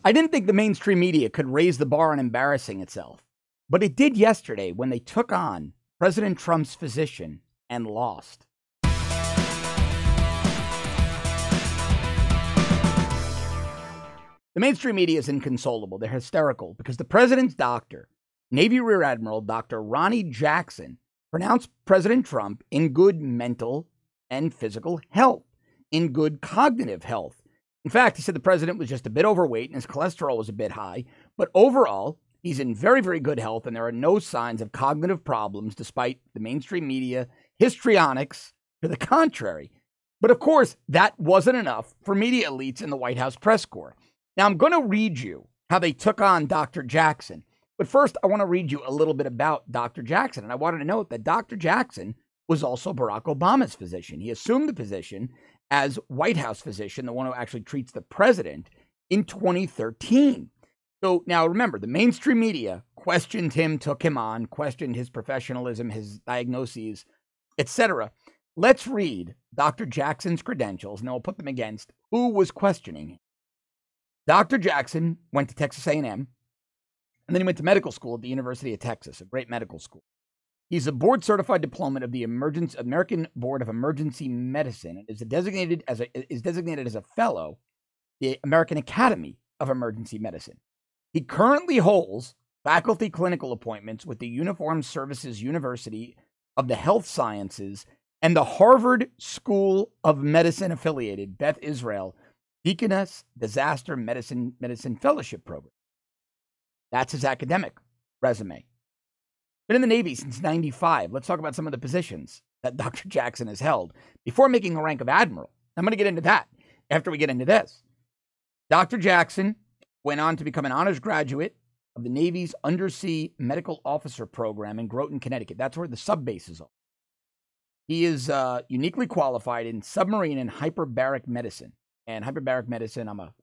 I didn't think the mainstream media could raise the bar on embarrassing itself, but it did yesterday when they took on President Trump's physician and lost. The mainstream media is inconsolable. They're hysterical because the president's doctor, Navy Rear Admiral Dr. Ronnie Jackson, pronounced President Trump in good mental and physical health, in good cognitive health. In fact, he said the president was just a bit overweight and his cholesterol was a bit high, but overall, he's in very, very good health and there are no signs of cognitive problems despite the mainstream media histrionics to the contrary. But of course, that wasn't enough for media elites in the White House press corps. Now, I'm going to read you how they took on Dr. Jackson. But first, I want to read you a little bit about Dr. Jackson. And I wanted to note that Dr. Jackson was also Barack Obama's physician. He assumed the position as White House physician, the one who actually treats the president, in 2013. So now remember, the mainstream media questioned him, took him on, questioned his professionalism, his diagnoses, etc. Let's read Dr. Jackson's credentials, and then we'll put them against who was questioning him. Dr. Jackson went to Texas A&M, and then he went to medical school at the University of Texas, a great medical school. He's a board-certified diplomate of the American Board of Emergency Medicine and is designated as a fellow, the American Academy of Emergency Medicine. He currently holds faculty clinical appointments with the Uniformed Services University of the Health Sciences and the Harvard School of Medicine affiliated Beth Israel Deaconess Disaster Medicine Fellowship Program. That's his academic resume. Been in the Navy since '95. Let's talk about some of the positions that Dr. Jackson has held before making the rank of admiral. I'm going to get into that after we get into this. Dr. Jackson went on to become an honors graduate of the Navy's Undersea Medical Officer Program in Groton, Connecticut. That's where the sub bases are. He is uniquely qualified in submarine and hyperbaric medicine. And hyperbaric medicine, I'm a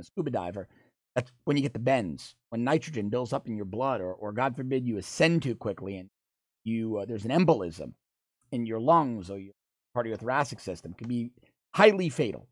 scuba diver. That's when you get the bends, when nitrogen builds up in your blood, or God forbid you ascend too quickly and there's an embolism in your lungs or your cardiothoracic system. It can be highly fatal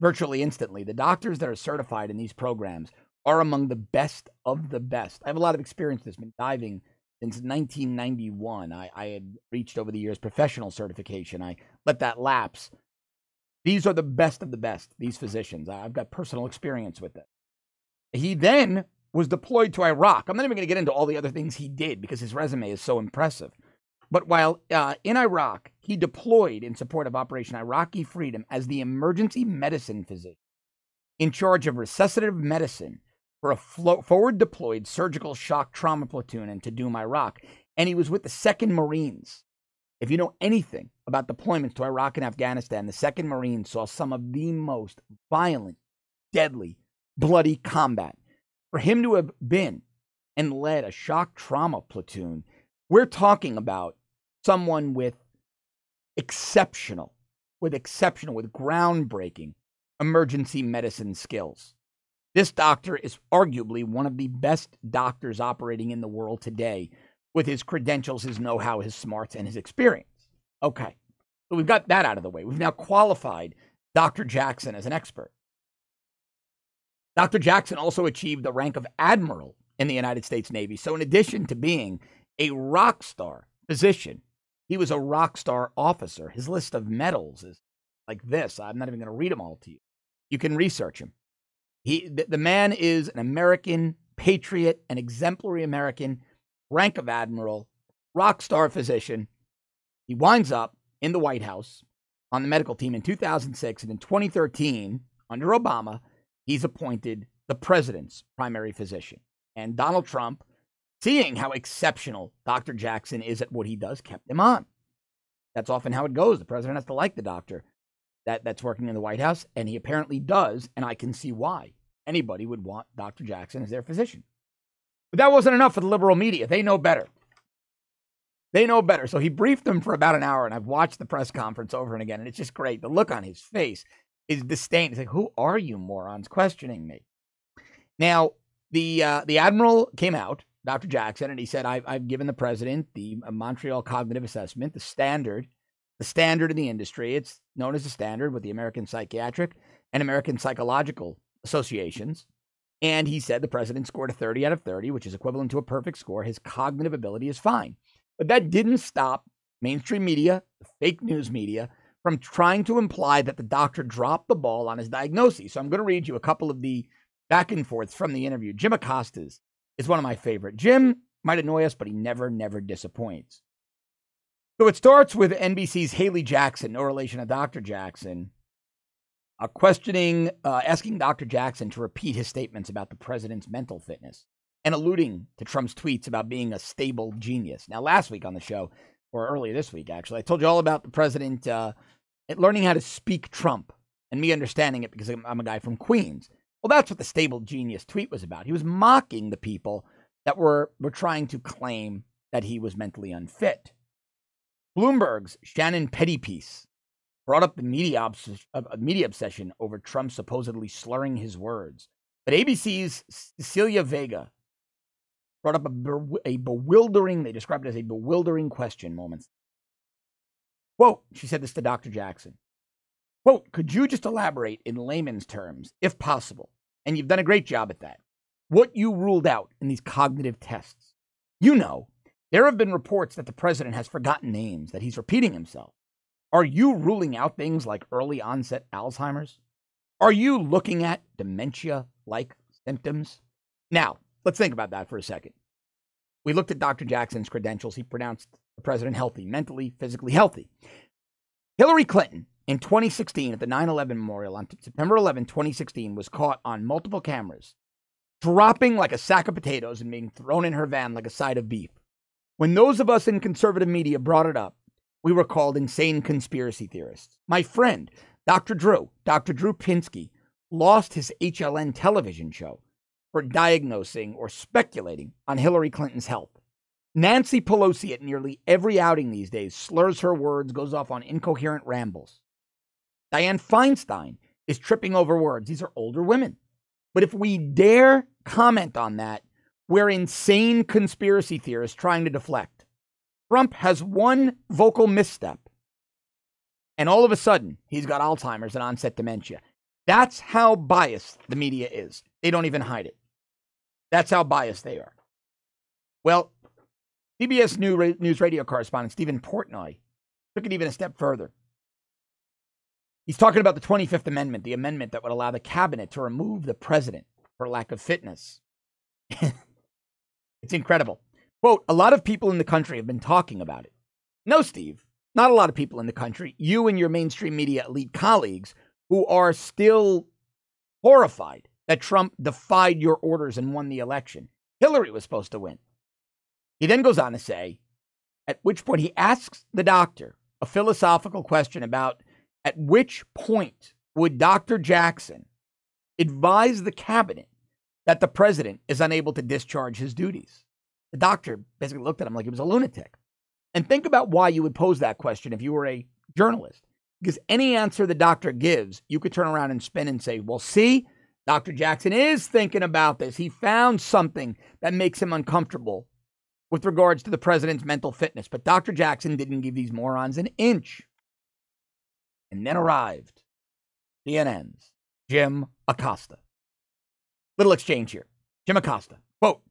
virtually instantly. The doctors that are certified in these programs are among the best of the best. I have a lot of experience with this. I've been diving since 1991. I had reached over the years professional certification. I let that lapse. These are the best of the best, these physicians. I've got personal experience with them. He then was deployed to Iraq. I'm not even going to get into all the other things he did because his resume is so impressive. But while in Iraq, he deployed in support of Operation Iraqi Freedom as the emergency medicine physician in charge of resuscitative medicine for a forward-deployed surgical shock trauma platoon in Tadoum, Iraq. And he was with the 2nd Marines. If you know anything about deployments to Iraq and Afghanistan, the 2nd Marines saw some of the most violent, deadly, bloody combat. For him to have been and led a shock trauma platoon, we're talking about someone with groundbreaking emergency medicine skills. This doctor is arguably one of the best doctors operating in the world today, with his credentials, his know-how, his smarts, and his experience. Okay, so we've got that out of the way. We've now qualified Dr. Jackson as an expert. Dr. Jackson also achieved the rank of admiral in the United States Navy. So in addition to being a rock star physician, he was a rock star officer. His list of medals is like this. I'm not even going to read them all to you. You can research him. The man is an American patriot, an exemplary American, rank of admiral, rock star physician. He winds up in the White House on the medical team in 2006, and in 2013, under Obama, he's appointed the president's primary physician. And Donald Trump, seeing how exceptional Dr. Jackson is at what he does, kept him on. That's often how it goes. The president has to like the doctor that's working in the White House, and he apparently does, and I can see why anybody would want Dr. Jackson as their physician. But that wasn't enough for the liberal media. They know better. They know better. So he briefed them for about an hour, and I've watched the press conference over and again, and it's just great. The look on his face is disdain. He's like, who are you morons questioning me? Now, the admiral came out, Dr. Jackson, and he said, I've given the president the Montreal Cognitive Assessment, the standard in the industry. It's known as the standard with the American Psychiatric and American Psychological associations. And he said the president scored a 30 out of 30, which is equivalent to a perfect score. His cognitive ability is fine. But that didn't stop mainstream media, the fake news media, from trying to imply that the doctor dropped the ball on his diagnosis. So I'm going to read you a couple of the back and forths from the interview. Jim Acosta's is one of my favorite. Jim might annoy us, but he never disappoints. So it starts with NBC's Haley Jackson, no relation to Dr. Jackson, asking Dr. Jackson to repeat his statements about the president's mental fitness and alluding to Trump's tweets about being a stable genius. Now, last week on the show, or earlier this week, actually, I told you all about the president learning how to speak Trump and me understanding it because I'm a guy from Queens. Well, that's what the stable genius tweet was about. He was mocking the people that were trying to claim that he was mentally unfit. Bloomberg's Shannon Pettypiece brought up the media obsession over Trump supposedly slurring his words. But ABC's Cecilia Vega brought up a bewildering, they described it as a bewildering question moments. Quote, she said this to Dr. Jackson. Quote, could you just elaborate in layman's terms, if possible, and you've done a great job at that, what you ruled out in these cognitive tests? You know, there have been reports that the president has forgotten names, that he's repeating himself. Are you ruling out things like early onset Alzheimer's? Are you looking at dementia-like symptoms? Now, let's think about that for a second. We looked at Dr. Jackson's credentials. He pronounced the president healthy, mentally, physically healthy. Hillary Clinton, in 2016, at the 9/11 memorial on September 11, 2016, was caught on multiple cameras, dropping like a sack of potatoes and being thrown in her van like a side of beef. When those of us in conservative media brought it up, we were called insane conspiracy theorists. My friend, Dr. Drew Pinsky, lost his HLN television show for diagnosing or speculating on Hillary Clinton's health. Nancy Pelosi, at nearly every outing these days, slurs her words, goes off on incoherent rambles. Dianne Feinstein is tripping over words. These are older women. But if we dare comment on that, we're insane conspiracy theorists trying to deflect. Trump has one vocal misstep, and all of a sudden, he's got Alzheimer's and onset dementia. That's how biased the media is. They don't even hide it. That's how biased they are. Well, CBS News radio correspondent Stephen Portnoy took it even a step further. He's talking about the 25th Amendment, the amendment that would allow the cabinet to remove the president for lack of fitness. It's incredible. Quote, a lot of people in the country have been talking about it. No, Steve, not a lot of people in the country. You and your mainstream media elite colleagues who are still horrified that Trump defied your orders and won the election. Hillary was supposed to win. He then goes on to say, at which point he asks the doctor a philosophical question about at which point would Dr. Jackson advise the cabinet that the president is unable to discharge his duties? The doctor basically looked at him like he was a lunatic. And think about why you would pose that question if you were a journalist. Because any answer the doctor gives, you could turn around and spin and say, well, see, Dr. Jackson is thinking about this. He found something that makes him uncomfortable with regards to the president's mental fitness. But Dr. Jackson didn't give these morons an inch. And then arrived CNN's Jim Acosta. Little exchange here. Jim Acosta, quote,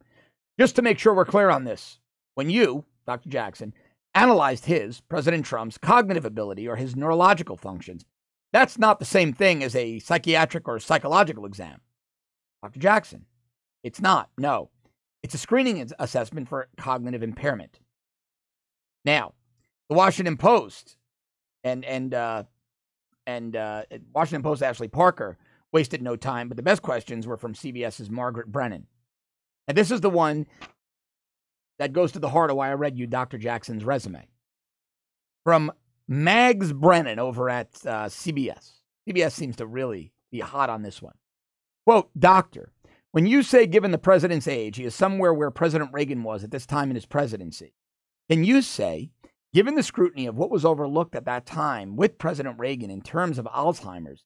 just to make sure we're clear on this, when you, Dr. Jackson, analyzed President Trump's cognitive ability or his neurological functions, that's not the same thing as a psychiatric or psychological exam. Dr. Jackson, it's not, no. It's a screening assessment for cognitive impairment. Now, the Washington Post and Washington Post Ashley Parker wasted no time, but the best questions were from CBS's Margaret Brennan. And this is the one that goes to the heart of why I read you Dr. Jackson's resume. From Mags Brennan over at CBS. CBS seems to really be hot on this one. Quote, doctor, when you say given the president's age, he is somewhere where President Reagan was at this time in his presidency, can you say, given the scrutiny of what was overlooked at that time with President Reagan in terms of Alzheimer's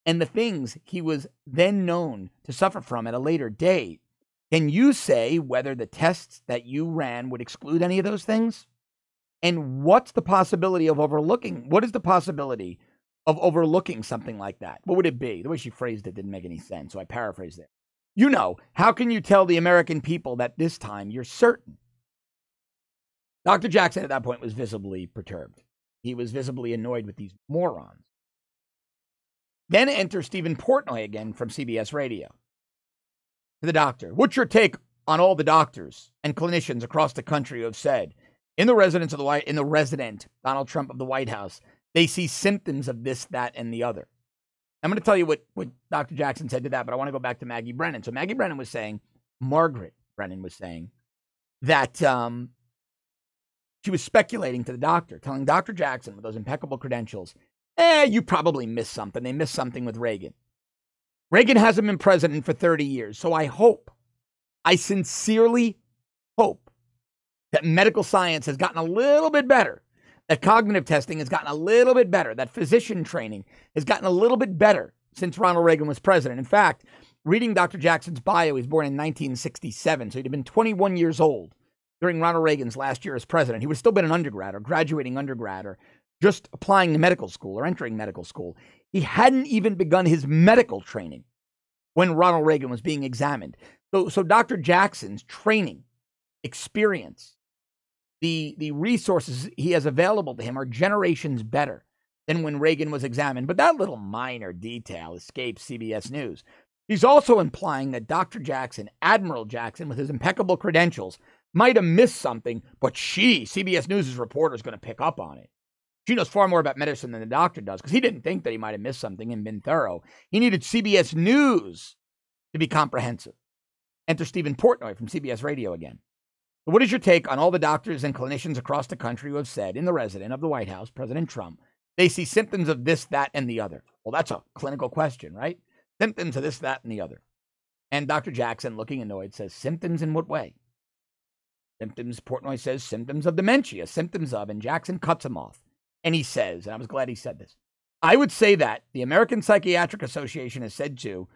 and the things he was then known to suffer from at a later date, can you say whether the tests that you ran would exclude any of those things? And what's the possibility of overlooking? What is the possibility of overlooking something like that? What would it be? The way she phrased it didn't make any sense, so I paraphrased it. You know, how can you tell the American people that this time you're certain? Dr. Jackson at that point was visibly perturbed. He was visibly annoyed with these morons. Then enter Stephen Portnoy again from CBS Radio. To the doctor, what's your take on all the doctors and clinicians across the country who have said, in the resident Donald Trump of the White House, they see symptoms of this, that, and the other? I'm going to tell you what Dr. Jackson said to that, but I want to go back to Maggie Brennan. So Margaret Brennan was saying that she was speculating to the doctor, telling Dr. Jackson with those impeccable credentials, you probably missed something. They missed something with Reagan. Reagan hasn't been president for 30 years, so I sincerely hope that medical science has gotten a little bit better, that cognitive testing has gotten a little bit better, that physician training has gotten a little bit better since Ronald Reagan was president. In fact, reading Dr. Jackson's bio, he was born in 1967, so he'd have been 21 years old during Ronald Reagan's last year as president. He would have still been an undergrad or graduating undergrad or just applying to medical school or entering medical school. He hadn't even begun his medical training when Ronald Reagan was being examined. So Dr. Jackson's training, experience, the resources he has available to him are generations better than when Reagan was examined. But that little minor detail escapes CBS News. He's also implying that Dr. Jackson, Admiral Jackson, with his impeccable credentials, might have missed something, but CBS News' reporter, is going to pick up on it. She knows far more about medicine than the doctor does, because he didn't think that he might have missed something and been thorough. He needed CBS News to be comprehensive. Enter Stephen Portnoy from CBS Radio again. So what is your take on all the doctors and clinicians across the country who have said, in the resident of the White House, President Trump, they see symptoms of this, that, and the other? Well, that's a clinical question, right? Symptoms of this, that, and the other. And Dr. Jackson, looking annoyed, says, symptoms in what way? Symptoms, Portnoy says, symptoms of dementia, symptoms of, and Jackson cuts him off. And he says, and I was glad he said this, I would say that the American Psychiatric Association has said too,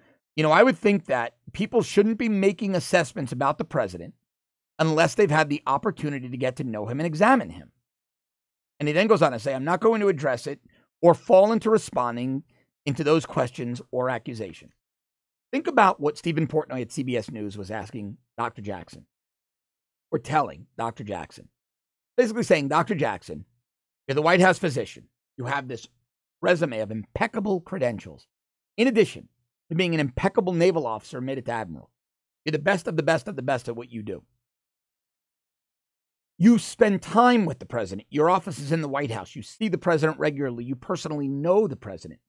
I would think that people shouldn't be making assessments about the president unless they've had the opportunity to get to know him and examine him. And he then goes on to say, I'm not going to address it or fall into responding into those questions or accusations. Think about what Stephen Portnoy at CBS News was asking Dr. Jackson, or telling Dr. Jackson. Basically saying, Dr. Jackson, you're the White House physician. You have this resume of impeccable credentials. In addition to being an impeccable naval officer made it to admiral, you're the best of the best of the best at what you do. You spend time with the president. Your office is in the White House. You see the president regularly. You personally know the president.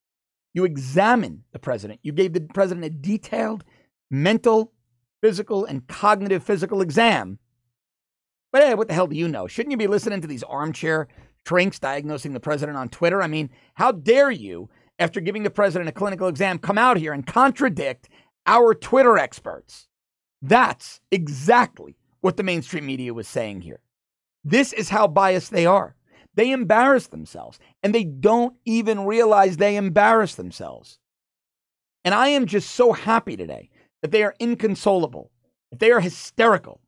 You examine the president. You gave the president a detailed mental, physical, and cognitive physical exam. But hey, what the hell do you know? Shouldn't you be listening to these armchair shrinks diagnosing the president on Twitter? I mean, how dare you, after giving the president a clinical exam, come out here and contradict our Twitter experts? That's exactly what the mainstream media was saying here. This is how biased they are. They embarrass themselves, and they don't even realize they embarrass themselves. And I am just so happy today that they are inconsolable, that they are hysterical,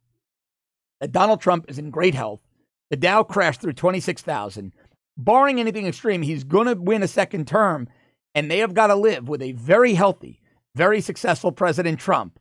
that Donald Trump is in great health. The Dow crashed through 26,000. Barring anything extreme, he's going to win a second term, and they have got to live with a very healthy, very successful President Trump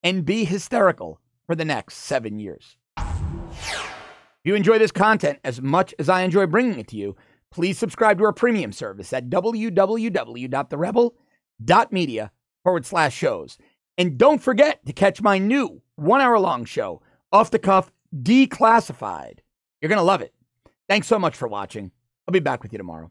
and be hysterical for the next 7 years. If you enjoy this content as much as I enjoy bringing it to you, please subscribe to our premium service at www.therebel.media/shows. And don't forget to catch my new 1 hour long show, Off the Cuff Declassified. You're going to love it. Thanks so much for watching. I'll be back with you tomorrow.